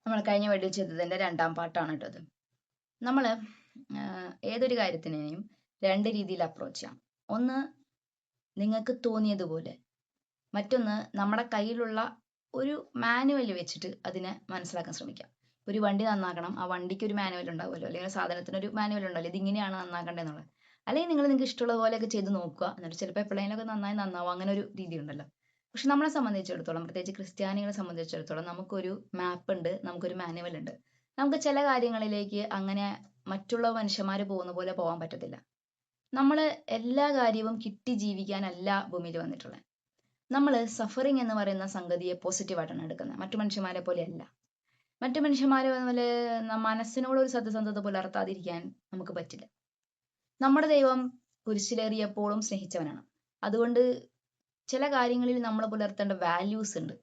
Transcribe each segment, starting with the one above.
നമ്മൾ കഴിഞ്ഞ വീഡിയോ ചെയ്തതിൻ്റെ രണ്ടാം പാർട്ടാണ് കേട്ടത്. നമ്മൾ ഏതൊരു കാര്യത്തിനെയും രണ്ട് രീതിയിൽ അപ്രോച്ച് ചെയ്യാം. ഒന്ന് നിങ്ങൾക്ക് തോന്നിയതുപോലെ, മറ്റൊന്ന് നമ്മുടെ കയ്യിലുള്ള ഒരു മാനുവൽ വെച്ചിട്ട് അതിനെ മനസ്സിലാക്കാൻ ശ്രമിക്കാം. ഒരു വണ്ടി നന്നാക്കണം, ആ വണ്ടിക്ക് ഒരു മാനുവൽ ഉണ്ടാവുമല്ലോ, അല്ലെങ്കിൽ സാധനത്തിന് ഒരു മാനുവൽ ഉണ്ടല്ലോ, ഇതിങ്ങനെയാണ് നന്നാക്കേണ്ടതെന്നുള്ളത്. അല്ലെങ്കിൽ നിങ്ങൾക്ക് ഇഷ്ടമുള്ള പോലെയൊക്കെ ചെയ്ത് നോക്കുക, എന്നിട്ട് ചിലപ്പോൾ എപ്പോഴെങ്കിലുമൊക്കെ നന്നായി നന്നാവും, അങ്ങനെ ഒരു രീതി ഉണ്ടല്ലോ. പക്ഷെ നമ്മളെ സംബന്ധിച്ചിടത്തോളം, പ്രത്യേകിച്ച് ക്രിസ്ത്യാനികളെ സംബന്ധിച്ചിടത്തോളം, നമുക്കൊരു മാപ്പ് ഉണ്ട്, നമുക്കൊരു മാനുവൽ ഉണ്ട്. നമുക്ക് ചില കാര്യങ്ങളിലേക്ക് അങ്ങനെ മറ്റുള്ള മനുഷ്യന്മാർ പോകുന്ന പോലെ പോകാൻ പറ്റത്തില്ല. നമ്മൾ എല്ലാ കാര്യവും കിട്ടി ജീവിക്കാനല്ല ഭൂമിയിൽ വന്നിട്ടുള്ളത്. നമ്മൾ സഫറിങ് എന്ന് പറയുന്ന സംഗതിയെ പോസിറ്റീവായിട്ടാണ് എടുക്കുന്നത്, മറ്റു മനുഷ്യന്മാരെ പോലെയല്ല. മറ്റു മനുഷ്യന്മാരെ പോലെ മനസ്സിനോട് ഒരു സത്യസന്ധത പുലർത്താതിരിക്കാൻ നമുക്ക് പറ്റില്ല. നമ്മുടെ ദൈവം കുരിശിലേറിയപ്പോഴും സ്നേഹിച്ചവനാണ്. അതുകൊണ്ട് ചില കാര്യങ്ങളിൽ നമ്മൾ പുലർത്തേണ്ട വാല്യൂസ് ഉണ്ട്.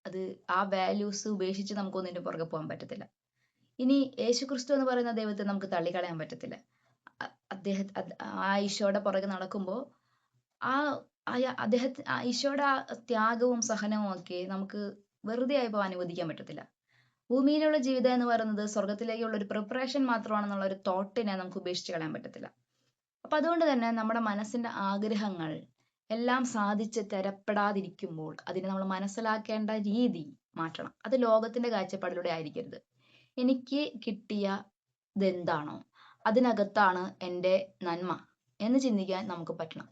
അത് ആ വാല്യൂസ് ഉപേക്ഷിച്ച് നമുക്കൊന്നിന്റെ പുറകെ പോകാൻ പറ്റത്തില്ല. ഇനി യേശുക്രിസ്തു എന്ന് പറയുന്ന ദൈവത്തെ നമുക്ക് തള്ളിക്കളയാൻ പറ്റത്തില്ല. ആ ഈശോയുടെ പുറകെ നടക്കുമ്പോൾ ആ ഈശോയുടെ ആ ത്യാഗവും സഹനവും ഒക്കെ നമുക്ക് വെറുതെ ആയപ്പോൾ അനുവദിക്കാൻ പറ്റത്തില്ല. ഭൂമിയിലുള്ള ജീവിതം എന്ന് പറയുന്നത് സ്വർഗത്തിലേക്കുള്ള ഒരു പ്രിപ്പറേഷൻ മാത്രമാണെന്നുള്ള ഒരു തോട്ടിനെ നമുക്ക് ഉപേക്ഷിച്ച് കളയാൻ പറ്റത്തില്ല. അപ്പൊ അതുകൊണ്ട് തന്നെ നമ്മുടെ മനസ്സിന്റെ ആഗ്രഹങ്ങൾ എല്ലാം സാധിച്ച് തരപ്പെടാതിരിക്കുമ്പോൾ അതിനെ നമ്മൾ മനസ്സിലാക്കേണ്ട രീതി മാറ്റണം. അത് ലോകത്തിന്റെ കാഴ്ചപ്പാടിലൂടെ ആയിരിക്കരുത്. എനിക്ക് കിട്ടിയ ഇതെന്താണോ അതിനകത്താണ് എൻ്റെ നന്മ എന്ന് ചിന്തിക്കാൻ നമുക്ക് പറ്റണം.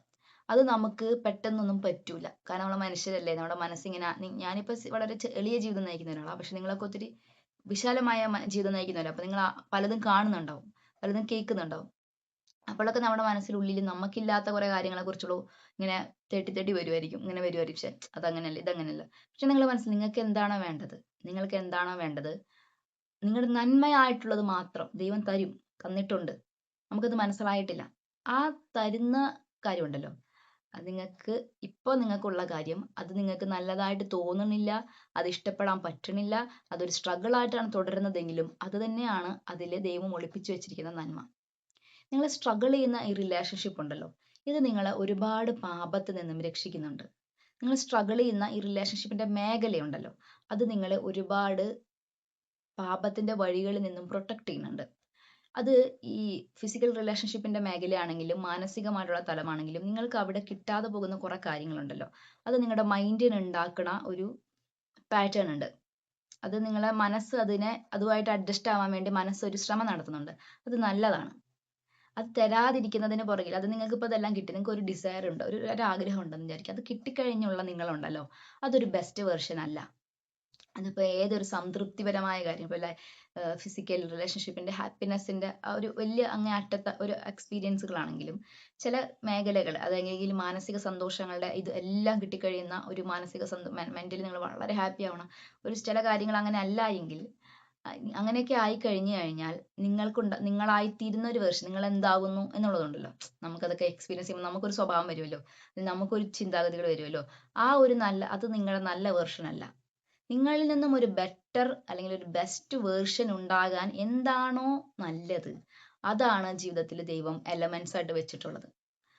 അത് നമുക്ക് പെട്ടെന്നൊന്നും പറ്റൂല. കാരണം നമ്മൾ മനുഷ്യരല്ലേ, നമ്മുടെ മനസ്സിങ്ങനെ ഞാനിപ്പോ വളരെ എളിയ ജീവിതം നയിക്കുന്ന ഒരാളാണ്. പക്ഷെ നിങ്ങളൊക്കെ ഒത്തിരി വിശാലമായ ജീവിതം നയിക്കുന്നവരാണ്. അപ്പൊ നിങ്ങൾ പലതും കാണുന്നുണ്ടാവും, പലതും കേൾക്കുന്നുണ്ടാവും. അപ്പോഴൊക്കെ നമ്മുടെ മനസ്സിനുള്ളിൽ നമുക്കില്ലാത്ത കുറെ കാര്യങ്ങളെ കുറിച്ചുള്ള ഇങ്ങനെ തേട്ടി വരുമായിരിക്കും, ഇങ്ങനെ വരുമായിരിക്കും. പക്ഷെ അതങ്ങനെയല്ല, ഇതങ്ങനെയല്ല. പക്ഷെ നിങ്ങളുടെ മനസ്സിൽ നിങ്ങൾക്ക് എന്താണോ വേണ്ടത്, നിങ്ങൾക്ക് എന്താണോ വേണ്ടത്, നിങ്ങളുടെ നന്മയായിട്ടുള്ളത് മാത്രം ദൈവം തരും, തന്നിട്ടുണ്ട്. നമുക്കത് മനസ്സിലായിട്ടില്ല. ആ തരുന്ന കാര്യമുണ്ടല്ലോ, അത് നിങ്ങൾക്ക് ഇപ്പോൾ നിങ്ങൾക്കുള്ള കാര്യം, അത് നിങ്ങൾക്ക് നല്ലതായിട്ട് തോന്നുന്നില്ല, അത് ഇഷ്ടപ്പെടാൻ പറ്റണില്ല, അതൊരു സ്ട്രഗിൾ ആയിട്ടാണ് തുടരുന്നതെങ്കിലും അത് തന്നെയാണ് അതിൽ ദൈവം ഒളിപ്പിച്ചു വെച്ചിരിക്കുന്ന നന്മ. നിങ്ങൾ സ്ട്രഗിൾ ചെയ്യുന്ന ഈ റിലേഷൻഷിപ്പ് ഉണ്ടല്ലോ, ഇത് നിങ്ങളെ ഒരുപാട് പാപത്തിൽ നിന്നും രക്ഷിക്കുന്നുണ്ട്. നിങ്ങൾ സ്ട്രഗിൾ ചെയ്യുന്ന ഈ റിലേഷൻഷിപ്പിന്റെ മേഖലയുണ്ടല്ലോ, അത് നിങ്ങളെ ഒരുപാട് പാപത്തിന്റെ വഴികളിൽ നിന്നും പ്രൊട്ടക്ട് ചെയ്യുന്നുണ്ട്. അത് ഈ ഫിസിക്കൽ റിലേഷൻഷിപ്പിന്റെ മേഖലയാണെങ്കിലും മാനസികമായിട്ടുള്ള തലമാണെങ്കിലും നിങ്ങൾക്ക് അവിടെ കിട്ടാതെ പോകുന്ന കുറെ കാര്യങ്ങളുണ്ടല്ലോ, അത് നിങ്ങളുടെ മൈൻഡിന് ഉണ്ടാക്കുന്ന ഒരു പാറ്റേൺ ഉണ്ട്. അത് നിങ്ങളെ മനസ്സ് അതുമായിട്ട് അഡ്ജസ്റ്റ് ആവാൻ വേണ്ടി മനസ്സ് ഒരു ശ്രമം നടത്തുന്നുണ്ട്. അത് നല്ലതാണ്. അത് തരാതിരിക്കുന്നതിന് പുറകിൽ, അത് നിങ്ങൾക്ക് ഇപ്പോൾ ഇതെല്ലാം കിട്ടി, നിങ്ങൾക്ക് ഒരു ഡിസയർ ഉണ്ട്, ഒരു ആഗ്രഹം ഉണ്ടെന്ന് വിചാരിക്കുക, അത് കിട്ടിക്കഴിഞ്ഞുള്ള നിങ്ങളുണ്ടല്ലോ, അതൊരു ബെസ്റ്റ് വേർഷൻ അല്ല. അതിപ്പോൾ ഏതൊരു സംതൃപ്തിപരമായ കാര്യം, ഇപ്പോൾ ഫിസിക്കൽ റിലേഷൻഷിപ്പിന്റെ ഹാപ്പിനെസിന്റെ ആ ഒരു വലിയ അങ്ങേ അറ്റത്തെ ഒരു എക്സ്പീരിയൻസുകളാണെങ്കിലും, ചില മേഖലകൾ, അതെങ്കിൽ മാനസിക സന്തോഷങ്ങളുടെ ഇത് എല്ലാം കിട്ടിക്കഴിയുന്ന ഒരു മാനസിക മെന്റലി നിങ്ങൾ വളരെ ഹാപ്പി ആവണം. ചില കാര്യങ്ങൾ അങ്ങനെ അല്ല എങ്കിൽ, അങ്ങനെയൊക്കെ ആയി കഴിഞ്ഞു കഴിഞ്ഞാൽ നിങ്ങളായിത്തീരുന്ന ഒരു വേർഷൻ, നിങ്ങൾ എന്താകുന്നു എന്നുള്ളതുണ്ടല്ലോ, നമുക്കതൊക്കെ എക്സ്പീരിയൻസ് ചെയ്യുമ്പോൾ നമുക്കൊരു സ്വഭാവം വരുമല്ലോ, നമുക്കൊരു ചിന്താഗതികൾ വരുമല്ലോ. അത് നിങ്ങളുടെ നല്ല വേർഷൻ അല്ല. നിങ്ങളിൽ നിന്നും ഒരു ബെറ്റർ അല്ലെങ്കിൽ ഒരു ബെസ്റ്റ് വേർഷൻ ഉണ്ടാകാൻ എന്താണോ നല്ലത്, അതാണ് ജീവിതത്തിൽ ദൈവം എലമെന്റ്സ് ആയിട്ട് വെച്ചിട്ടുള്ളത്.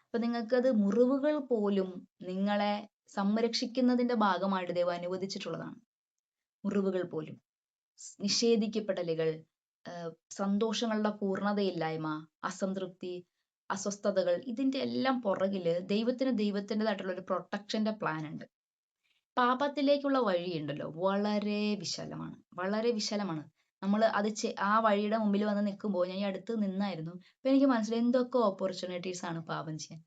അപ്പൊ നിങ്ങൾക്കത് മുറിവുകൾ പോലും നിങ്ങളെ സംരക്ഷിക്കുന്നതിന്റെ ഭാഗമായിട്ട് ദൈവം അനുവദിച്ചിട്ടുള്ളതാണ്. മുറിവുകൾ പോലും, നിഷേധിക്കപ്പെടലുകൾ, സന്തോഷങ്ങളുടെ പൂർണ്ണതയില്ലായ്മ, അസംതൃപ്തി, അസ്വസ്ഥതകൾ, ഇതിന്റെ എല്ലാം പുറകില് ദൈവത്തിൻ്റെതായിട്ടുള്ള ഒരു പ്രൊട്ടക്ഷന്റെ പ്ലാൻ ഉണ്ട്. പാപത്തിലേക്കുള്ള വഴിയുണ്ടല്ലോ, വളരെ വിശാലമാണ്, വളരെ വിശാലമാണ്. നമ്മൾ ആ വഴിയുടെ മുമ്പിൽ വന്ന് നിൽക്കുമ്പോൾ, ഞാൻ ഈ അടുത്ത് നിന്നായിരുന്നു, അപ്പൊ എനിക്ക് മനസ്സിലായി എന്തൊക്കെ ഓപ്പർച്യൂണിറ്റീസ് ആണ് പാപം ചെയ്യാൻ.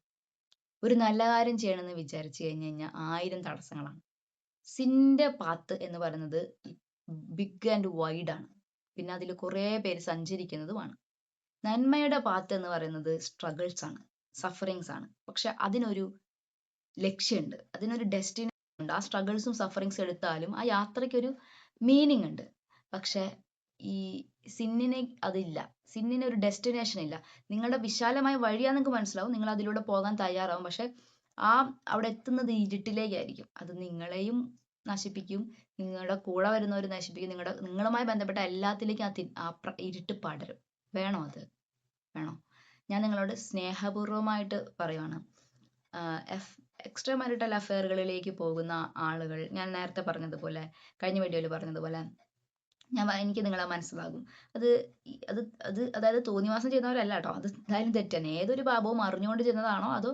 ഒരു നല്ല കാര്യം ചെയ്യണമെന്ന് വിചാരിച്ചു കഴിഞ്ഞു കഴിഞ്ഞാൽ 1000 തടസ്സങ്ങളാണ്. സിന്റെ പാത്ത് എന്ന് പറയുന്നത് ബിഗ് ആൻഡ് വൈഡ് ആണ്. പിന്നെ അതിൽ കുറെ പേര് സഞ്ചരിക്കുന്നതുമാണ്. നന്മയുടെ പാത്ത് എന്ന് പറയുന്നത് സ്ട്രഗിൾസ് ആണ്, സഫറിങ്സ് ആണ്. പക്ഷെ അതിനൊരു ലക്ഷ്യമുണ്ട്, അതിനൊരു ഡെസ്റ്റിനേഷൻ ഉണ്ട്. ആ സ്ട്രഗിൾസും സഫറിങ്സും എടുത്താലും ആ യാത്രയ്ക്കൊരു മീനിങ് ഉണ്ട്. പക്ഷെ ഈ സിന്നിനെ അതില്ല. സിന്നിന് ഒരു ഡെസ്റ്റിനേഷൻ ഇല്ല. നിങ്ങളുടെ വിശാലമായ വഴിയാന്ന് നിങ്ങൾക്ക് മനസ്സിലാവും, നിങ്ങൾ അതിലൂടെ പോകാൻ തയ്യാറാവും. പക്ഷെ അവിടെ എത്തുന്നത് ഇരുട്ടിലേക്കായിരിക്കും. അത് നിങ്ങളെയും നശിപ്പിക്കും, നിങ്ങളുടെ കൂടെ വരുന്നവർ നശിപ്പിക്കും, നിങ്ങളുമായി ബന്ധപ്പെട്ട എല്ലാത്തിലേക്കും ഇരുട്ട് പടരും. വേണോ അത്? വേണോ? ഞാൻ നിങ്ങളോട് സ്നേഹപൂർവമായിട്ട് പറയുവാണ്, എക്സ്ട്രാ മാരിറ്റൽ അഫെയറുകളിലേക്ക് പോകുന്ന ആളുകൾ, ഞാൻ നേരത്തെ പറഞ്ഞതുപോലെ, കഴിഞ്ഞ വീഡിയോയിൽ പറഞ്ഞതുപോലെ, എനിക്ക് നിങ്ങളെ മനസ്സിലാകും. അത് അത് അത് അതായത് തോന്നിവാസം ചെയ്യുന്നവരല്ല കേട്ടോ, അത് എന്തായാലും തെറ്റ് തന്നെ. ഏതൊരു പാപവും അറിഞ്ഞുകൊണ്ട് ചെയ്യുന്നതാണോ അതോ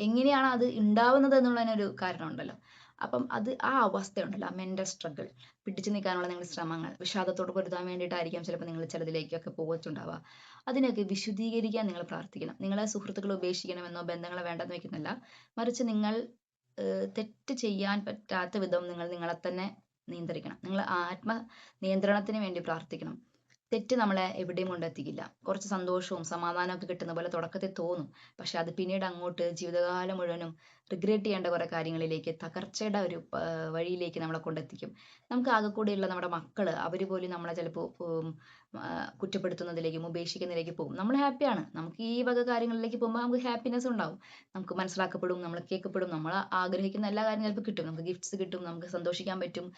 എങ്ങനെയാണ് അത് ഉണ്ടാവുന്നത് എന്നുള്ളതിനൊരു കാരണമുണ്ടല്ലോ. അപ്പം അത് ആ അവസ്ഥയുണ്ടല്ലോ, ആ മെന്റൽ സ്ട്രഗിൾ, പിടിച്ചു നിൽക്കാനുള്ള നിങ്ങളുടെ ശ്രമങ്ങൾ, വിഷാദത്തോട് പൊരുതാൻ വേണ്ടിയിട്ടായിരിക്കാം ചിലപ്പോൾ നിങ്ങൾ ചിലതിലേക്കൊക്കെ പോയിട്ടുണ്ടാവുക. അതിനൊക്കെ വിശുദ്ധീകരിക്കാൻ നിങ്ങൾ പ്രാർത്ഥിക്കണം. നിങ്ങളെ സുഹൃത്തുക്കളെ ഉപേക്ഷിക്കണമെന്നോ ബന്ധങ്ങളെ വേണ്ടെന്ന് വെക്കുന്നില്ല, മറിച്ച് നിങ്ങൾ തെറ്റ് ചെയ്യാൻ പറ്റാത്ത വിധം നിങ്ങൾ നിങ്ങളെ തന്നെ നിയന്ത്രിക്കണം. നിങ്ങൾ ആത്മ നിയന്ത്രണത്തിന് വേണ്ടി പ്രാർത്ഥിക്കണം. തെറ്റ് നമ്മളെ എവിടെയും കൊണ്ടെത്തിക്കില്ല. കുറച്ച് സന്തോഷവും സമാധാനവും ഒക്കെ കിട്ടുന്ന പോലെ തുടക്കത്തിൽ തോന്നും. പക്ഷെ അത് പിന്നീട് അങ്ങോട്ട് ജീവിതകാലം മുഴുവനും റിഗ്രറ്റ് ചെയ്യേണ്ട കുറെ കാര്യങ്ങളിലേക്ക്, തകർച്ചയുടെ ഒരു വഴിയിലേക്ക് നമ്മളെ കൊണ്ടെത്തിക്കും. നമുക്ക് ആകെ കൂടെയുള്ള നമ്മുടെ മക്കള്, അവര് പോലും നമ്മളെ ചിലപ്പോൾ കുറ്റപ്പെടുത്തുന്നതിലേക്കും ഉപേക്ഷിക്കുന്നതിലേക്ക് പോകും. നമ്മൾ ഹാപ്പിയാണ്, നമുക്ക് ഈ വക കാര്യങ്ങളിലേക്ക് പോകുമ്പോൾ നമുക്ക് ഹാപ്പിനെസ് ഉണ്ടാവും. നമുക്ക് മനസ്സിലാക്കപ്പെടും, നമ്മൾ കേൾക്കപ്പെടും, നമ്മൾ ആഗ്രഹിക്കുന്ന എല്ലാ കാര്യങ്ങളും ചിലപ്പോൾ കിട്ടും. നമുക്ക് ഗിഫ്റ്റ്സ് കിട്ടും, നമുക്ക് സന്തോഷിക്കാൻ പറ്റും,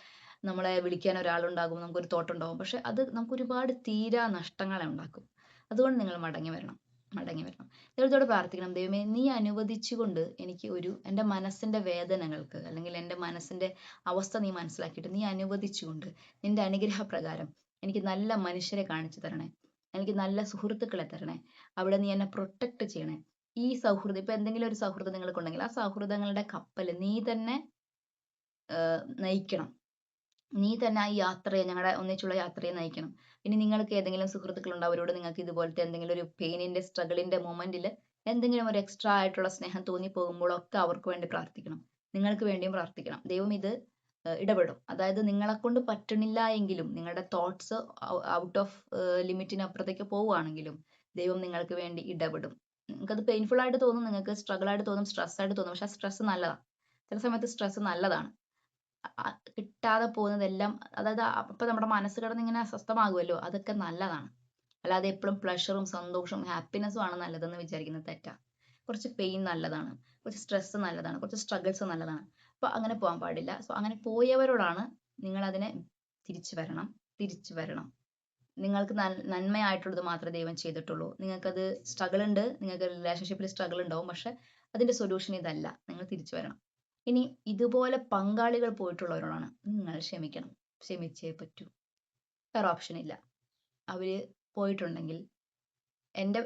നമ്മളെ വിളിക്കാൻ ഒരാളുണ്ടാകും, നമുക്കൊരു തോട്ടുണ്ടാകും. പക്ഷെ അത് നമുക്ക് ഒരുപാട് തീരാ നഷ്ടങ്ങളെ ഉണ്ടാക്കും. അതുകൊണ്ട് നിങ്ങൾ മടങ്ങി വരണം, മടങ്ങി വരണം. ദൈവത്തോട് പ്രാർത്ഥിക്കണം, ദൈവമേ നീ അനുവദിച്ചുകൊണ്ട് എനിക്ക് എൻ്റെ മനസ്സിന്റെ വേദനകൾക്ക്, അല്ലെങ്കിൽ എൻ്റെ മനസ്സിന്റെ അവസ്ഥ നീ മനസ്സിലാക്കിയിട്ട് നീ അനുവദിച്ചുകൊണ്ട് നിന്റെ അനുഗ്രഹപ്രകാരം എനിക്ക് നല്ല മനുഷ്യരെ കാണിച്ചു തരണേ, എനിക്ക് നല്ല സുഹൃത്തുക്കളെ തരണേ. അവിടെ നീ എന്നെ പ്രൊട്ടക്ട് ചെയ്യണേ. ഈ സൗഹൃദം, ഇപ്പൊ എന്തെങ്കിലും ഒരു സൗഹൃദം നിങ്ങൾക്കുണ്ടെങ്കിൽ ആ സൗഹൃദങ്ങളുടെ കപ്പൽ നീ തന്നെ നയിക്കണം. നീ തന്നെ ആ യാത്രയെ, ഞങ്ങളുടെ ഒന്നിച്ചുള്ള യാത്രയെ നയിക്കണം. ഇനി നിങ്ങൾക്ക് ഏതെങ്കിലും സുഹൃത്തുക്കളുണ്ട്, അവരോട് നിങ്ങൾക്ക് ഇതുപോലത്തെ എന്തെങ്കിലും ഒരു പെയിനിന്റെ സ്ട്രഗിളിന്റെ മൊമെന്റിൽ എന്തെങ്കിലും ഒരു എക്സ്ട്രാ ആയിട്ടുള്ള സ്നേഹം തോന്നിപ്പോകുമ്പോഴൊക്കെ അവർക്ക് വേണ്ടി പ്രാർത്ഥിക്കണം. നിങ്ങൾക്ക് വേണ്ടിയും പ്രാർത്ഥിക്കണം. ദൈവം ഇത് ഇടപെടും. അതായത് നിങ്ങളെ കൊണ്ട് പറ്റണില്ല എങ്കിലും, നിങ്ങളുടെ തോട്ട്സ് ഔട്ട് ഓഫ് ലിമിറ്റിനപ്പുറത്തേക്ക് പോവുകയാണെങ്കിലും ദൈവം നിങ്ങൾക്ക് വേണ്ടി ഇടപെടും. നിങ്ങൾക്കത് പെയിൻഫുൾ ആയിട്ട് തോന്നും, നിങ്ങൾക്ക് സ്ട്രഗിൾ ആയിട്ട് തോന്നും, സ്ട്രെസ് ആയിട്ട് തോന്നും. പക്ഷെ ആ സ്ട്രെസ് നല്ലതാണ്. ചില സമയത്ത് സ്ട്രെസ് നല്ലതാണ്. കിട്ടാതെ പോകുന്നതെല്ലാം, അതായത് അപ്പൊ നമ്മുടെ മനസ്സ് കിടന്ന് ഇങ്ങനെ അസ്വസ്ഥമാകുമല്ലോ, അതൊക്കെ നല്ലതാണ്. അല്ലാതെ എപ്പോഴും പ്ലഷറും സന്തോഷവും ഹാപ്പിനെസ്സും ആണ് നല്ലതെന്ന് വിചാരിക്കുന്നത് തെറ്റാ. കുറച്ച് പെയിൻ നല്ലതാണ്, കുറച്ച് സ്ട്രെസ് നല്ലതാണ്, കുറച്ച് സ്ട്രഗിൾസ് നല്ലതാണ്. അപ്പൊ അങ്ങനെ പോകാൻ പാടില്ല. സോ അങ്ങനെ പോയവരോടാണ് നിങ്ങൾ അതിനെ തിരിച്ചു വരണം, തിരിച്ചു വരണം. നിങ്ങൾക്ക് നന്മയായിട്ടുള്ളത് മാത്രമേ ദൈവം ചെയ്തിട്ടുള്ളൂ. നിങ്ങൾക്കത് സ്ട്രഗിൾ ഉണ്ട്, നിങ്ങൾക്ക് റിലേഷൻഷിപ്പിൽ സ്ട്രഗിൾ ഉണ്ടാവും, പക്ഷെ അതിന്റെ സൊല്യൂഷൻ ഇതല്ല. നിങ്ങൾ തിരിച്ചു വരണം. ഇനി ഇതുപോലെ പങ്കാളികൾ പോയിട്ടുള്ളവരോടാണ് നിങ്ങൾ ക്ഷമിക്കണം, ക്ഷമിച്ചേ പറ്റൂ. വേറെ ഓപ്ഷൻ ഇല്ല. അവര് പോയിട്ടുണ്ടെങ്കിൽ,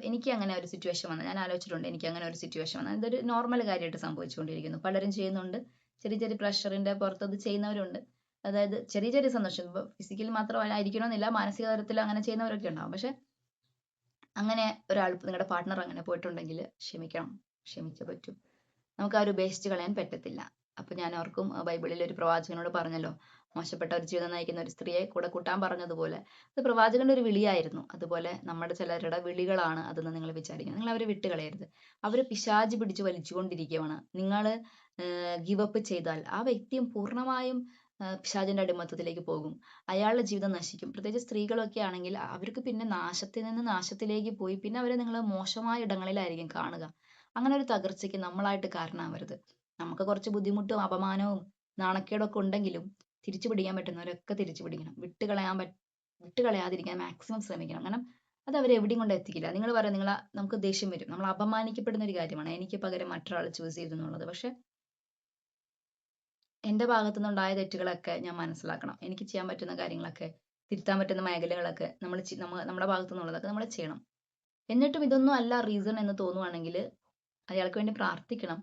എനിക്ക് അങ്ങനെ ഒരു സിറ്റുവേഷൻ വന്നു, ഞാൻ ആലോചിച്ചിട്ടുണ്ട്, എനിക്ക് അങ്ങനെ ഒരു സിറ്റുവേഷൻ വന്നു. ഇതൊരു നോർമൽ കാര്യമായിട്ട് സംഭവിച്ചുകൊണ്ടിരിക്കുന്നു, പലരും ചെയ്യുന്നുണ്ട്. ചെറിയ ചെറിയ പ്രഷറിന്റെ പുറത്ത് അത് ചെയ്യുന്നവരുണ്ട്. അതായത് ചെറിയ ചെറിയ സന്തോഷം, ഇപ്പൊ ഫിസിക്കലി മാത്രമായിരിക്കണമെന്നില്ല, മാനസിക തലത്തിൽ അങ്ങനെ ചെയ്യുന്നവരൊക്കെ ഉണ്ടാവും. പക്ഷെ അങ്ങനെ ഒരാൾ, നിങ്ങളുടെ പാർട്ട്ണർ അങ്ങനെ പോയിട്ടുണ്ടെങ്കിൽ ക്ഷമിക്കണം, ക്ഷമിച്ചേ പറ്റൂ. നമുക്ക് അവരെ ഉപേക്ഷിച്ച് കളയാൻ പറ്റത്തില്ല. അപ്പൊ ഞാൻ ഓർക്കും, ബൈബിളിൽ ഒരു പ്രവാചകനോട് പറഞ്ഞല്ലോ, മോശപ്പെട്ട ഒരു ജീവിതം നയിക്കുന്ന ഒരു സ്ത്രീയെ കൂടെ കൂട്ടാൻ പറഞ്ഞതുപോലെ, അത് പ്രവാചകന്റെ ഒരു വിളിയായിരുന്നു. അതുപോലെ നമ്മുടെ ചിലരുടെ വിളികളാണ് അതെന്ന് നിങ്ങൾ വിചാരിക്കണം. നിങ്ങൾ അവരെ വിട്ടുകളയരുത്. അവര് പിശാച് പിടിച്ച് വലിച്ചുകൊണ്ടിരിക്കുകയാണ്. നിങ്ങൾ ഗിവ് അപ്പ് ചെയ്താൽ ആ വ്യക്തിയും പൂർണ്ണമായും പിശാചിന്റെ അടിമത്തത്തിലേക്ക് പോകും. അയാളുടെ ജീവിതം നശിക്കും. പ്രത്യേകിച്ച് സ്ത്രീകളൊക്കെ ആണെങ്കിൽ അവർക്ക് പിന്നെ നാശത്തിൽ നിന്ന് നാശത്തിലേക്ക് പോയി പിന്നെ അവരെ നിങ്ങൾ മോശമായ ഇടങ്ങളിലായിരിക്കും കാണുക. അങ്ങനെ ഒരു തകർച്ചയ്ക്ക് നമ്മളായിട്ട് കാരണമാവരുത്. നമുക്ക് കുറച്ച് ബുദ്ധിമുട്ടും അപമാനവും നാണക്കേടൊക്കെ ഉണ്ടെങ്കിലും തിരിച്ചു പിടിക്കാൻ പറ്റുന്നവരൊക്കെ തിരിച്ചു പിടിക്കണം. വിട്ടുകളയാതിരിക്കാൻ മാക്സിമം ശ്രമിക്കണം. കാരണം അത് അവരെ എവിടെയും കൊണ്ട് എത്തിക്കില്ല. നിങ്ങൾ പറയാം, നമുക്ക് ദേഷ്യം വരും, നമ്മൾ അപമാനിക്കപ്പെടുന്ന ഒരു കാര്യമാണ് എനിക്ക് പകരം മറ്റൊരാൾ ചൂസ് ചെയ്തു എന്നുള്ളത്. പക്ഷെ എന്റെ ഭാഗത്തു നിന്നുണ്ടായ തെറ്റുകളൊക്കെ ഞാൻ മനസ്സിലാക്കണം. എനിക്ക് ചെയ്യാൻ പറ്റുന്ന കാര്യങ്ങളൊക്കെ, തിരുത്താൻ പറ്റുന്ന മേഖലകളൊക്കെ നമ്മുടെ ഭാഗത്തു നിന്നുള്ളതൊക്കെ നമ്മൾ ചെയ്യണം. എന്നിട്ടും ഇതൊന്നും അല്ല റീസൺ എന്ന് തോന്നുവാണെങ്കിൽ അയാൾക്ക് വേണ്ടി പ്രാർത്ഥിക്കണം.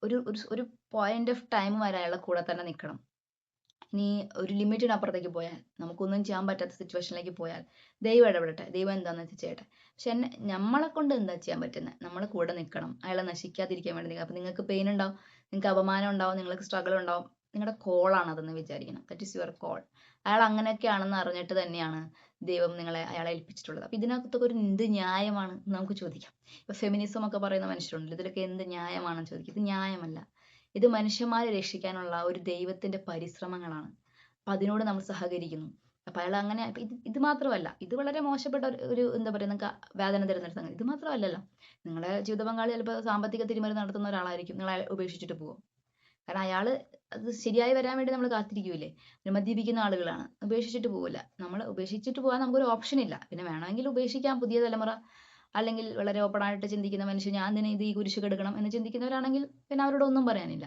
ഒരു ഒരു പോയിന്റ് ഓഫ് ടൈം വരെ അയാളുടെ കൂടെ തന്നെ നിൽക്കണം. ഇനി ഒരു ലിമിറ്റിനപ്പുറത്തേക്ക് പോയാൽ, നമുക്കൊന്നും ചെയ്യാൻ പറ്റാത്ത സിറ്റുവേഷനിലേക്ക് പോയാൽ ദൈവം ഇടപെടട്ടെ, ദൈവം എന്താണെന്ന് വെച്ച് ചെയ്യട്ടെ. പക്ഷെ നമ്മളെ കൊണ്ട് എന്താ ചെയ്യാൻ പറ്റുന്നത്, നമ്മൾ കൂടെ നിൽക്കണം, അയാളെ നശിക്കാതിരിക്കാൻ വേണ്ടി നിൽക്കുക. അപ്പൊ നിങ്ങൾക്ക് പെയിൻ ഉണ്ടാവും, നിങ്ങൾക്ക് അപമാനം ഉണ്ടാവും, നിങ്ങൾക്ക് സ്ട്രഗിൾ ഉണ്ടാവും. നിങ്ങളുടെ കോളാണ് അതെന്ന് വിചാരിക്കണം. That is your call. അയാൾ അങ്ങനെയൊക്കെയാണെന്ന് അറിഞ്ഞിട്ട് തന്നെയാണ് ദൈവം അയാളെ ഏൽപ്പിച്ചിട്ടുള്ളത്. അപ്പൊ ഇതിനകത്തൊക്കെ ഒരു എന്ത് ന്യായമാണ് നമുക്ക് ചോദിക്കാം. ഇപ്പൊ ഫെമിനിസം ഒക്കെ പറയുന്ന മനുഷ്യരുണ്ടല്ലോ, ഇതിലൊക്കെ എന്ത് ന്യായമാണെന്ന് ചോദിക്കും. ഇത് ന്യായമല്ല. ഇത് മനുഷ്യന്മാരെ രക്ഷിക്കാനുള്ള ഒരു ദൈവത്തിന്റെ പരിശ്രമങ്ങളാണ്. അപ്പൊ അതിനോട് നമ്മൾ സഹകരിക്കുന്നു. അപ്പൊ അയാൾ അങ്ങനെ, ഇത് മാത്രമല്ല, ഇത് വളരെ മോശപ്പെട്ട ഒരു എന്താ പറയുക, നിങ്ങൾക്ക് വേദന തരുന്ന ഒരു സംഗതി. ഇത് മാത്രമല്ലല്ലോ, നിങ്ങളുടെ ജീവിത പങ്കാളി ചിലപ്പോൾ സാമ്പത്തിക തിരിമറി നടത്തുന്ന ഒരാളായിരിക്കും. നിങ്ങൾ ഉപേക്ഷിച്ചിട്ട് പോകും. കാരണം അയാള് അത് ശരിയായി വരാൻ വേണ്ടി നമ്മൾ കാത്തിരിക്കൂലേ. മദ്യപിക്കുന്ന ആളുകളാണ്, ഉപേക്ഷിച്ചിട്ട് പോകില്ല. നമ്മൾ ഉപേക്ഷിച്ചിട്ട് പോകാൻ നമുക്കൊരു ഓപ്ഷൻ ഇല്ല. പിന്നെ വേണമെങ്കിൽ ഉപേക്ഷിക്കാം പുതിയ തലമുറ, അല്ലെങ്കിൽ വളരെ ഓപ്പൺ ആയിട്ട് ചിന്തിക്കുന്ന മനുഷ്യർ, ഞാൻ തന്നെ ഈ കുരിശ് കെടുക്കണം എന്ന് ചിന്തിക്കുന്നവരാണെങ്കിൽ പിന്നെ അവരോട് ഒന്നും പറയാനില്ല.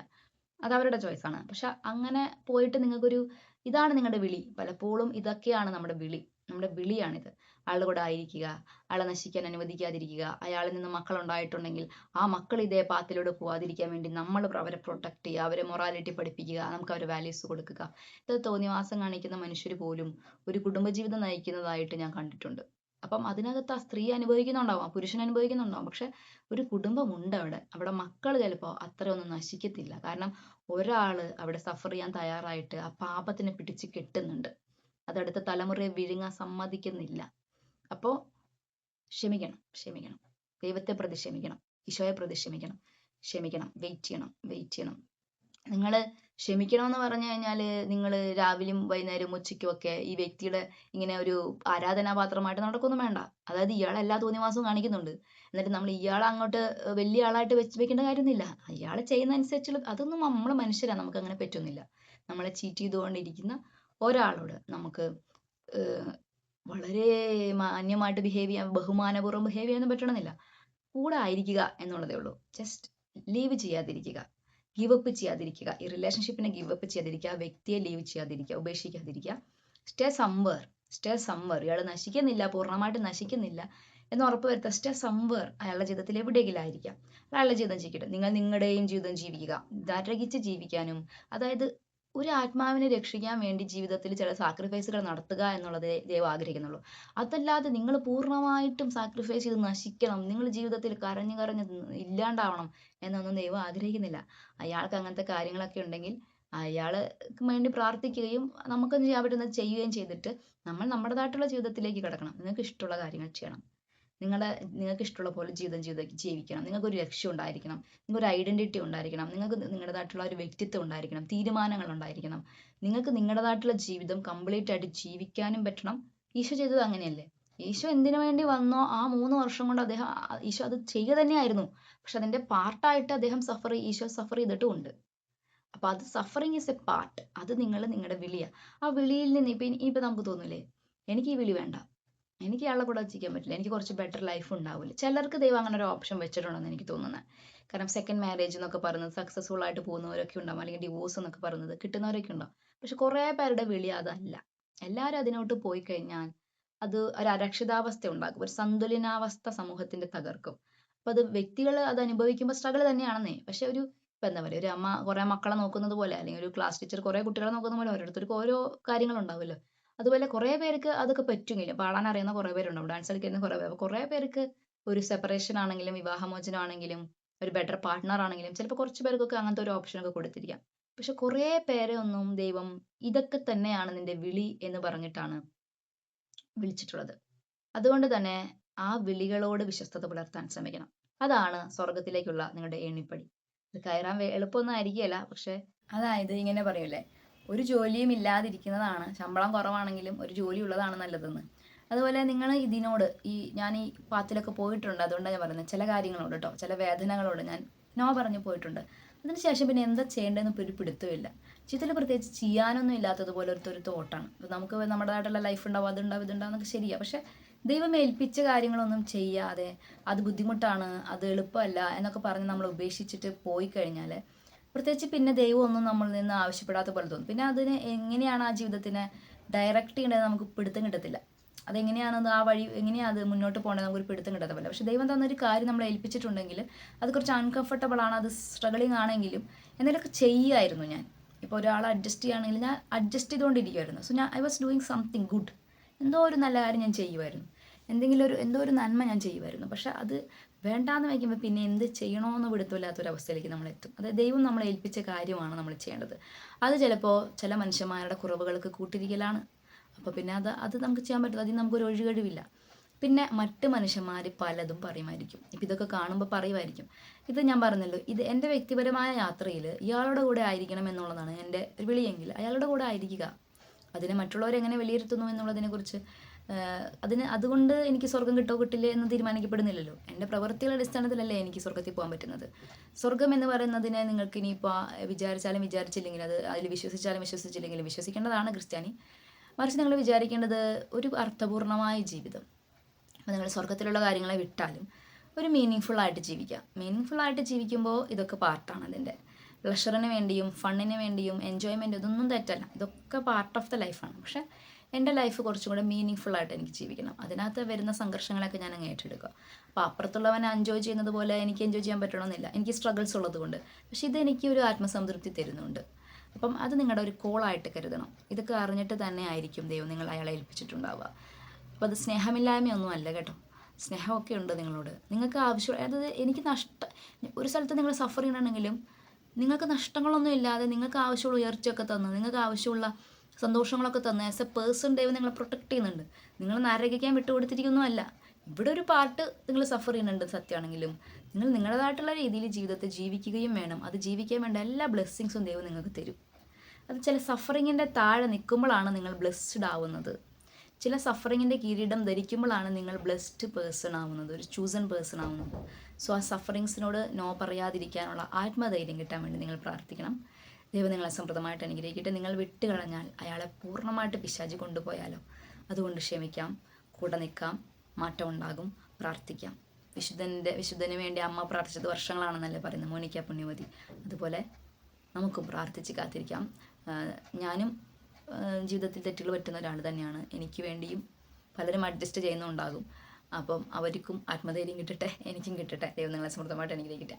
അത് അവരുടെ ചോയ്സാണ്. പക്ഷെ അങ്ങനെ പോയിട്ട് നിങ്ങൾക്കൊരു ഇതാണ് നിങ്ങളുടെ വിളി. പലപ്പോഴും ഇതൊക്കെയാണ് നമ്മുടെ വിളിയാണിത്. ആളുടെ കൂടെ ആയിരിക്കുക, ആളെ നശിക്കാൻ അനുവദിക്കാതിരിക്കുക, അയാളിൽ നിന്ന് മക്കളുണ്ടായിട്ടുണ്ടെങ്കിൽ ആ മക്കൾ ഇതേ പാത്തിലൂടെ പോവാതിരിക്കാൻ വേണ്ടി നമ്മൾ അവരെ പ്രൊട്ടക്ട് ചെയ്യുക, അവരെ മൊറാലിറ്റി പഠിപ്പിക്കുക, നമുക്ക് അവരെ വാല്യൂസ് കൊടുക്കുക. ഇത് തോന്നിവാസം കാണിക്കുന്ന മനുഷ്യർ പോലും ഒരു കുടുംബജീവിതം നയിക്കുന്നതായിട്ട് ഞാൻ കണ്ടിട്ടുണ്ട്. അപ്പം അതിനകത്ത് ആ സ്ത്രീ അനുഭവിക്കുന്നുണ്ടാവും, ആ പുരുഷൻ അനുഭവിക്കുന്നുണ്ടാവും, പക്ഷെ ഒരു കുടുംബമുണ്ട് അവിടെ മക്കൾ ചിലപ്പോൾ അത്രയൊന്നും നശിക്കത്തില്ല. കാരണം ഒരാള് അവിടെ സഫർ ചെയ്യാൻ തയ്യാറായിട്ട് ആ പാപത്തിനെ പിടിച്ച് കെട്ടുന്നുണ്ട്. അതടുത്ത തലമുറയെ വിഴുങ്ങാൻ സമ്മതിക്കുന്നില്ല. അപ്പോൾ ക്ഷമിക്കണം. ദൈവത്തെ പ്രതി ക്ഷമിക്കണം, ഈശോയെ പ്രതി ക്ഷമിക്കണം. വെയിറ്റ് ചെയ്യണം. നിങ്ങൾ ക്ഷമിക്കണമെന്ന് പറഞ്ഞു കഴിഞ്ഞാൽ നിങ്ങൾ രാവിലെയും വൈകുന്നേരവും ഉച്ചയ്ക്കും ഒക്കെ ഈ വ്യക്തിയുടെ ഇങ്ങനെ ഒരു ആരാധനാപാത്രമായിട്ട് നടക്കൊന്നും വേണ്ട. അതായത് ഇയാൾ എല്ലാ തോന്നിവാസവും കാണിക്കുന്നുണ്ട്, എന്നിട്ട് നമ്മൾ ഇയാളെ അങ്ങോട്ട് വലിയ ആളായിട്ട് വെക്കേണ്ട കാര്യമൊന്നുമില്ല. അയാൾ ചെയ്യുന്ന അനുസരിച്ചുള്ള അതൊന്നും നമ്മൾ മനുഷ്യരാണ്, നമുക്ക് അങ്ങനെ പറ്റുന്നില്ല. നമ്മളെ ചീറ്റ് ചെയ്തുകൊണ്ടിരിക്കുന്ന ഒരാളോട് നമുക്ക് വളരെ മാന്യമായിട്ട് ബിഹേവ് ചെയ്യാൻ, ബഹുമാനപൂർവ്വം ബിഹേവ് ചെയ്യാനൊന്നും പറ്റണമെന്നില്ല. കൂടെ ആയിരിക്കുക എന്നുള്ളതേ ഉള്ളൂ. ജസ്റ്റ് ലീവ് ചെയ്യാതിരിക്കുക, ഗിവ് അപ്പ് ചെയ്യാതിരിക്കുക, ഈ റിലേഷൻഷിപ്പിനെ ഗിവ് അപ്പ് ചെയ്യാതിരിക്കുക, വ്യക്തിയെ ലീവ് ചെയ്യാതിരിക്കുക, ഉപേക്ഷിക്കാതിരിക്കുക. സ്റ്റേ സംവർ. ഇയാൾ നശിക്കുന്നില്ല, പൂർണ്ണമായിട്ട് നശിക്കുന്നില്ല എന്ന് ഉറപ്പ് വരുത്തുക. സ്റ്റേ സംവർ. അയാളുടെ ജീവിതത്തിൽ എവിടെയെങ്കിലും ആയിരിക്കാം, അയാളുടെ ജീവിതം ജീവിക്കട്ടെ. നിങ്ങൾ നിങ്ങളുടെയും ജീവിതം ജീവിക്കുക, നരകിച്ച് ജീവിക്കാനും, അതായത് ഒരു ആത്മാവിനെ രക്ഷിക്കാൻ വേണ്ടി ജീവിതത്തിൽ ചില സാക്രിഫൈസുകൾ നടത്തുക എന്നുള്ളത് ദൈവം ആഗ്രഹിക്കുന്നുള്ളൂ. അതല്ലാതെ നിങ്ങൾ പൂർണ്ണമായിട്ടും സാക്രിഫൈസ് ചെയ്ത് നശിക്കണം, നിങ്ങൾ ജീവിതത്തിൽ കരഞ്ഞ് ഇല്ലാണ്ടാവണം എന്നൊന്നും ദൈവം ആഗ്രഹിക്കുന്നില്ല. അയാൾക്ക് അങ്ങനത്തെ കാര്യങ്ങളൊക്കെ ഉണ്ടെങ്കിൽ അയാൾക്ക് വേണ്ടി പ്രാർത്ഥിക്കുകയും നമുക്കൊന്നും ചെയ്യാൻ പറ്റുന്നത് ചെയ്യുകയും ചെയ്തിട്ട് നമ്മൾ നമ്മുടേതായിട്ടുള്ള ജീവിതത്തിലേക്ക് കിടക്കണം. നിങ്ങൾക്ക് ഇഷ്ടമുള്ള കാര്യങ്ങൾ ചെയ്യണം, നിങ്ങൾക്ക് ഇഷ്ടമുള്ള പോലെ ജീവിക്കണം. നിങ്ങൾക്കൊരു ലക്ഷ്യം ഉണ്ടായിരിക്കണം, നിങ്ങൾക്കൊരു ഐഡന്റിറ്റി ഉണ്ടായിരിക്കണം, നിങ്ങൾക്ക് നിങ്ങളുടേതായിട്ടുള്ള ഒരു വ്യക്തിത്വം ഉണ്ടായിരിക്കണം, തീരുമാനങ്ങൾ ഉണ്ടായിരിക്കണം. നിങ്ങൾക്ക് നിങ്ങളുടേതായിട്ടുള്ള ജീവിതം കംപ്ലീറ്റ് ആയിട്ട് ജീവിക്കാനും പറ്റണം. ഈശോ ചെയ്തത് അങ്ങനെയല്ലേ? ഈശോ എന്തിനു വേണ്ടി വന്നോ ആ 3 വർഷം കൊണ്ട് ഈശോ അത് ചെയ്യുക തന്നെയായിരുന്നു. പക്ഷെ അതിന്റെ പാർട്ടായിട്ട് ഈശോ സഫർ ചെയ്തിട്ടുമുണ്ട്. അപ്പൊ അത് സഫറിങ് ഇസ് എ പാർട്ട്. അത് നിങ്ങളുടെ വിളിയാ. ആ വിളിയിൽ നിന്ന് ഇപ്പൊ നമുക്ക് തോന്നൂലേ, എനിക്ക് ഈ വിളി വേണ്ട, എനിക്ക് അയാളെ കൂടെ ജീവിക്കാൻ പറ്റില്ല, എനിക്ക് കുറച്ച് ബെറ്റർ ലൈഫ് ഉണ്ടാവില്ല. ചിലർക്ക് ദൈവം അങ്ങനെ ഒരു ഓപ്ഷൻ വെച്ചിട്ടുണ്ടെന്ന് എനിക്ക് തോന്നുന്നത്. കാരണം സെക്കൻഡ് മാരേജ് എന്നൊക്കെ പറയുന്നത് സക്സസ്ഫുൾ ആയിട്ട് പോകുന്നവരൊക്കെ ഉണ്ടാവും, അല്ലെങ്കിൽ ഡിവോഴ്സ് എന്നൊക്കെ പറയുന്നത് കിട്ടുന്നവരൊക്കെ ഉണ്ടാവും. പക്ഷെ കുറേ പേരുടെ വിളി അതല്ല. എല്ലാവരും അതിനോട്ട് പോയി കഴിഞ്ഞാൽ അത് ഒരു അരക്ഷിതാവസ്ഥ ഉണ്ടാക്കും, ഒരു സന്തുലനാവസ്ഥ സമൂഹത്തിന്റെ തകർക്കും. അപ്പൊ അത് വ്യക്തികൾ അത് അനുഭവിക്കുമ്പോൾ സ്ട്രഗിൾ തന്നെയാണെന്നേ. പക്ഷെ ഇപ്പൊ എന്താ പറയുക, ഒരു അമ്മ കുറെ മക്കളെ നോക്കുന്നത് പോലെ, അല്ലെങ്കിൽ ഒരു ക്ലാസ് ടീച്ചർ കുറെ കുട്ടികളെ നോക്കുന്ന പോലെ ഓരോരുത്തർക്ക് ഓരോ കാര്യങ്ങളുണ്ടാവുമല്ലോ. അതുപോലെ കുറെ പേർക്ക് അതൊക്കെ പറ്റുമെങ്കിലും, പാടാൻ അറിയുന്ന കുറെ പേരുണ്ടാവും, ഡാൻസ് കളിക്കുന്ന കുറെ പേർക്ക് ഒരു സെപ്പറേഷൻ ആണെങ്കിലും വിവാഹമോചനം ആണെങ്കിലും ഒരു ബെറ്റർ പാർട്ട്ണർ ആണെങ്കിലും ചിലപ്പോൾ കുറച്ച് പേർക്കൊക്കെ അങ്ങനത്തെ ഒരു ഓപ്ഷൻ ഒക്കെ കൊടുത്തിരിക്കാം. പക്ഷെ കുറെ പേരെ ഒന്നും ദൈവം ഇതൊക്കെ തന്നെയാണ് നിന്റെ വിളി എന്ന് പറഞ്ഞിട്ടാണ് വിളിച്ചിട്ടുള്ളത്. അതുകൊണ്ട് തന്നെ ആ വിളികളോട് വിശ്വസ്തത പുലർത്താൻ ശ്രമിക്കണം. അതാണ് സ്വർഗത്തിലേക്കുള്ള നിങ്ങളുടെ എണ്ണിപ്പടി. ഇത് കയറാൻ എളുപ്പമൊന്നും ആയിരിക്കില്ല, പക്ഷെ അതായത് ഇങ്ങനെ പറയൂലേ, ഒരു ജോലിയും ഇല്ലാതിരിക്കുന്നതാണ്, ശമ്പളം കുറവാണെങ്കിലും ഒരു ജോലി ഉള്ളതാണ് നല്ലതെന്ന്. അതുപോലെ നിങ്ങൾ ഇതിനോട് ഞാൻ ഈ പാത്തിലൊക്കെ പോയിട്ടുണ്ട്, അതുകൊണ്ടാണ് ഞാൻ പറയുന്നത്. ചില കാര്യങ്ങളോട് കേട്ടോ, ചില വേദനകളോട് ഞാൻ നോ പറഞ്ഞു പോയിട്ടുണ്ട്. അതിനുശേഷം പിന്നെ എന്താ ചെയ്യേണ്ടതെന്ന് ഒരു പിടുത്തമില്ല. ജീവിതത്തിൽ പ്രത്യേകിച്ച് ചെയ്യാനൊന്നും ഇല്ലാത്തതുപോലെ ഒരു തോട്ടാണ്. ഇപ്പം നമുക്ക് നമ്മുടേതായിട്ടുള്ള ലൈഫ് ഉണ്ടാവും, അതുണ്ടാവും ഇതുണ്ടാവും എന്നൊക്കെ ശരിയാണ്. പക്ഷെ ദൈവം ഏൽപ്പിച്ച കാര്യങ്ങളൊന്നും ചെയ്യാതെ അത് ബുദ്ധിമുട്ടാണ്, അത് എളുപ്പമല്ല എന്നൊക്കെ പറഞ്ഞ് നമ്മൾ ഉപേക്ഷിച്ചിട്ട് പോയി കഴിഞ്ഞാൽ പ്രത്യേകിച്ച് പിന്നെ ദൈവം ഒന്നും നമ്മളിൽ നിന്ന് ആവശ്യപ്പെടാത്ത പോലെ തോന്നും. പിന്നെ അതിന് എങ്ങനെയാണ് ആ ജീവിതത്തിനെ ഡയറക്റ്റ് ചെയ്യേണ്ടത് നമുക്ക് പിടുത്തം കിട്ടത്തില്ല. അതെങ്ങനെയാണെന്ന് ആ വഴി എങ്ങനെയാണ് അത് മുന്നോട്ട് പോകേണ്ടത് നമുക്കൊരു പിടുത്തം കിട്ടത്തില്ല. പക്ഷെ ദൈവം തന്നൊരു കാര്യം നമ്മൾ ഏൽപ്പിച്ചിട്ടുണ്ടെങ്കിൽ അത് കുറച്ച് അൺകംഫർട്ടബിൾ ആണ്, അത് സ്ട്രഗിളിങ് ആണെങ്കിലും എന്തെങ്കിലുമൊക്കെ ചെയ്യുമായിരുന്നു ഞാൻ. ഇപ്പോൾ ഒരാളെ അഡ്ജസ്റ്റ് ചെയ്യുകയാണെങ്കിൽ ഞാൻ അഡ്ജസ്റ്റ് ചെയ്തുകൊണ്ടിരിക്കുമായിരുന്നു. So I was doing something good. എന്തോ ഒരു നല്ല കാര്യം ഞാൻ ചെയ്യുമായിരുന്നു, എന്തോ ഒരു നന്മ ഞാൻ ചെയ്യുമായിരുന്നു. പക്ഷെ അത് വേണ്ടാന്ന് വയ്ക്കുമ്പോൾ പിന്നെ എന്ത് ചെയ്യണമെന്ന് പിടുത്തമില്ലാത്തൊരവസ്ഥയിലേക്ക് നമ്മൾ എത്തും. അതായത് ദൈവം നമ്മളെ ഏൽപ്പിച്ച കാര്യമാണ് നമ്മൾ ചെയ്യേണ്ടത്. അത് ചിലപ്പോൾ ചില മനുഷ്യന്മാരുടെ കുറവുകൾക്ക് കൂട്ടിരിക്കലാണ്. അപ്പോൾ പിന്നെ അത് നമുക്ക് ചെയ്യാൻ പറ്റില്ല, അതിന് നമുക്കൊരു ഒഴികഴിവില്ല. പിന്നെ മറ്റ് മനുഷ്യന്മാർ പലതും പറയുമായിരിക്കും. ഇപ്പം ഇതൊക്കെ കാണുമ്പോൾ പറയുമായിരിക്കും. ഇത് ഞാൻ പറഞ്ഞല്ലോ, ഇത് എൻ്റെ വ്യക്തിപരമായ യാത്രയിൽ ഇയാളുടെ കൂടെ ആയിരിക്കണം എന്നുള്ളതാണ് എൻ്റെ വിളിയെങ്കിൽ അയാളുടെ കൂടെ ആയിരിക്കുക. അതിനെ മറ്റുള്ളവരെങ്ങനെ വിലയിരുത്തുന്നു എന്നുള്ളതിനെക്കുറിച്ച് അതുകൊണ്ട് എനിക്ക് സ്വർഗം കിട്ടോ കിട്ടില്ലേ എന്ന് തീരുമാനിക്കപ്പെടുന്നില്ലല്ലോ. എൻ്റെ പ്രവൃത്തികളുടെ അടിസ്ഥാനത്തിലല്ലേ എനിക്ക് സ്വർഗത്തിൽ പോകാൻ പറ്റുന്നത്. സ്വർഗം എന്ന് പറയുന്നതിനെ നിങ്ങൾക്ക് ഇനിയിപ്പോൾ വിചാരിച്ചാലും വിചാരിച്ചില്ലെങ്കിൽ, അതിൽ വിശ്വസിച്ചാലും വിശ്വസിച്ചില്ലെങ്കിലും വിശ്വസിക്കേണ്ടതാണ് ക്രിസ്ത്യാനി. മറിച്ച് നിങ്ങൾ വിചാരിക്കേണ്ടത് ഒരു അർത്ഥപൂർണമായ ജീവിതം. അപ്പോൾ നിങ്ങൾ സ്വർഗത്തിലുള്ള കാര്യങ്ങളെ വിട്ടാലും ഒരു മീനിങ് ഫുള്ളായിട്ട് ജീവിക്കുക. മീനിങ് ഫുള്ളായിട്ട് ജീവിക്കുമ്പോൾ ഇതൊക്കെ പാർട്ടാണ് അതിൻ്റെ. പ്ലഷറിന് വേണ്ടിയും ഫണ്ണിന് വേണ്ടിയും എൻജോയ്മെൻറ്റ് ഇതൊന്നും തെറ്റല്ല, ഇതൊക്കെ പാർട്ട് ഓഫ് ദ ലൈഫാണ്. പക്ഷേ എൻ്റെ ലൈഫ് കുറച്ചും കൂടെ മീനിങ് ഫുള്ളായിട്ട് എനിക്ക് ജീവിക്കണം. അതിനകത്ത് വരുന്ന സംഘർഷങ്ങളൊക്കെ ഞാൻ അങ്ങ് ഏറ്റെടുക്കുക. അപ്പോൾ അപ്പുറത്തുള്ളവൻ എൻജോയ് ചെയ്യുന്നത് പോലെ എനിക്ക് എൻജോയ് ചെയ്യാൻ പറ്റണമെന്നില്ല, എനിക്ക് സ്ട്രഗിൾസ് ഉള്ളതുകൊണ്ട്. പക്ഷേ ഇതെനിക്ക് ഒരു ആത്മസംതൃപ്തി തരുന്നുണ്ട്. അപ്പം അത് നിങ്ങളുടെ ഒരു കോളായിട്ട് കരുതണം. ഇതൊക്കെ അറിഞ്ഞിട്ട് തന്നെ ആയിരിക്കും ദൈവം നിങ്ങൾ അയാളെ ഏൽപ്പിച്ചിട്ടുണ്ടാവുക. അപ്പോൾ അത് സ്നേഹമില്ലായ്മയൊന്നും അല്ല കേട്ടോ, സ്നേഹമൊക്കെ ഉണ്ട് നിങ്ങളോട്. നിങ്ങൾക്ക് ആവശ്യം, അതായത് എനിക്ക് ഒരു സ്ഥലത്ത് നിങ്ങൾ സഫർ ചെയ്യണമെങ്കിലും നിങ്ങൾക്ക് നഷ്ടങ്ങളൊന്നും ഇല്ലാതെ നിങ്ങൾക്ക് ആവശ്യമുള്ള ഉയർച്ചയൊക്കെ തന്ന്, നിങ്ങൾക്ക് ആവശ്യമുള്ള സന്തോഷങ്ങളൊക്കെ തന്ന് ആസ് എ പേഴ്സൺ ദൈവം നിങ്ങളെ പ്രൊട്ടക്റ്റ് ചെയ്യുന്നുണ്ട്. നിങ്ങൾ നരകിക്കാൻ വിട്ടുകൊടുത്തിരിക്കുന്നതല്ല. ഇവിടെ ഒരു പാർട്ട് നിങ്ങൾ സഫർ ചെയ്യുന്നുണ്ട് സത്യമാണെങ്കിലും നിങ്ങൾ നിങ്ങളുടേതായിട്ടുള്ള രീതിയിൽ ജീവിതത്തെ ജീവിക്കുകയും വേണം. അത് ജീവിക്കാൻ വേണ്ട എല്ലാ ബ്ലെസ്സിങ്സും ദൈവം നിങ്ങൾക്ക് തരും. അത് ചില സഫറിങ്ങിൻ്റെ താഴെ നിൽക്കുമ്പോഴാണ് നിങ്ങൾ ബ്ലെസ്ഡ് ആവുന്നത്. ചില സഫറിങ്ങിൻ്റെ കിരീടം ധരിക്കുമ്പോഴാണ് നിങ്ങൾ ബ്ലെസ്ഡ് പേഴ്സൺ ആവുന്നത്, ഒരു ചൂസൺ പേഴ്സൺ ആവുന്നത്. സോ ആ സഫറിങ്സിനോട് നോ പറയാതിരിക്കാനുള്ള ആത്മധൈര്യം കിട്ടാൻ വേണ്ടി നിങ്ങൾ പ്രാർത്ഥിക്കണം. ദൈവം നിങ്ങളെ സമൃദ്ധമായിട്ട് അനുഗ്രഹിക്കട്ടെ. നിങ്ങൾ വിട്ടുകളഞ്ഞാൽ അയാളെ പൂർണ്ണമായിട്ട് പിശാചി കൊണ്ടുപോയാലോ, അതുകൊണ്ട് ക്ഷമിക്കാം, കൂടെ നിൽക്കാം, മാറ്റം ഉണ്ടാകും, പ്രാർത്ഥിക്കാം. വിശുദ്ധന് വേണ്ടി അമ്മ പ്രാർത്ഥിച്ചത് വർഷങ്ങളാണെന്നല്ലേ പറയുന്നത് മോനിക്ക പുണ്യവതി. അതുപോലെ നമുക്കും പ്രാർത്ഥിച്ച് കാത്തിരിക്കാം. ഞാനും ജീവിതത്തിൽ തെറ്റുകൾ പറ്റുന്ന ഒരാൾ തന്നെയാണ്. എനിക്ക് വേണ്ടിയും പലരും അഡ്ജസ്റ്റ് ചെയ്യുന്നുണ്ടാകും. അപ്പം അവർക്കും ആത്മധൈര്യം കിട്ടട്ടെ, എനിക്കും കിട്ടട്ടെ. ദൈവം നിങ്ങളെ സമൃദ്ധമായിട്ട് അനുഗ്രഹിക്കട്ടെ.